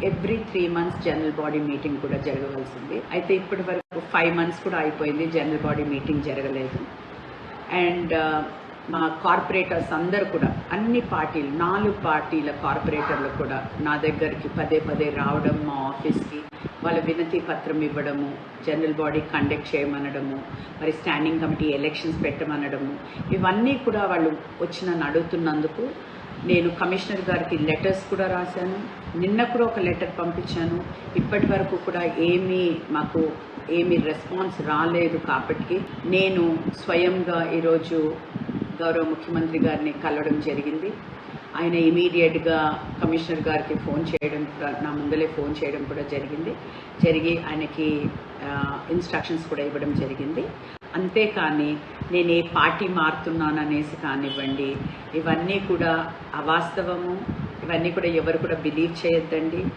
Every 3 months general body meeting కూడా జరగవలసింది. అయితే ఇప్పటి వరకు 5 months కూడా అయిపోయింది, జనరల్ బాడీ మీటింగ్ జరగలేదు. అండ్ మా కార్పొరేటర్స్ అందరూ కూడా అన్ని పార్టీలు 4 పార్టీల కార్పొరేటర్లు కూడా నా దగ్గరికి పదే రావడం, మా ఆఫీస్కి వాళ్ళ వినతి పత్రం ఇవ్వడము, జనరల్ బాడీ కండక్ట్ చేయమనడము, మరి స్టాండింగ్ కమిటీ ఎలక్షన్స్ పెట్టమనడము, ఇవన్నీ కూడా వాళ్ళు వచ్చి నన్ను అడుగుతున్నందుకు నేను కమిషనర్ గారికి లెటర్స్ కూడా రాశాను. నిన్న కూడా ఒక లెటర్ పంపించాను. ఇప్పటి వరకు కూడా మాకు ఏమీ రెస్పాన్స్ రాలేదు. కాబట్టి నేను స్వయంగా ఈరోజు గౌరవ ముఖ్యమంత్రి గారిని కలవడం జరిగింది. ఆయన ఇమీడియట్గా కమిషనర్ గారికి ఫోన్ చేయడం, నా ముందలే ఫోన్ చేయడం కూడా జరిగి ఆయనకి ఇన్స్ట్రక్షన్స్ కూడా ఇవ్వడం జరిగింది. అంతేకాని నేను ఏ పార్టీ మారుతున్నాననేసి కానివ్వండి, ఇవన్నీ కూడా అవాస్తవము. ఇవన్నీ కూడా ఎవరు కూడా బిలీవ్ చేయొద్దండి.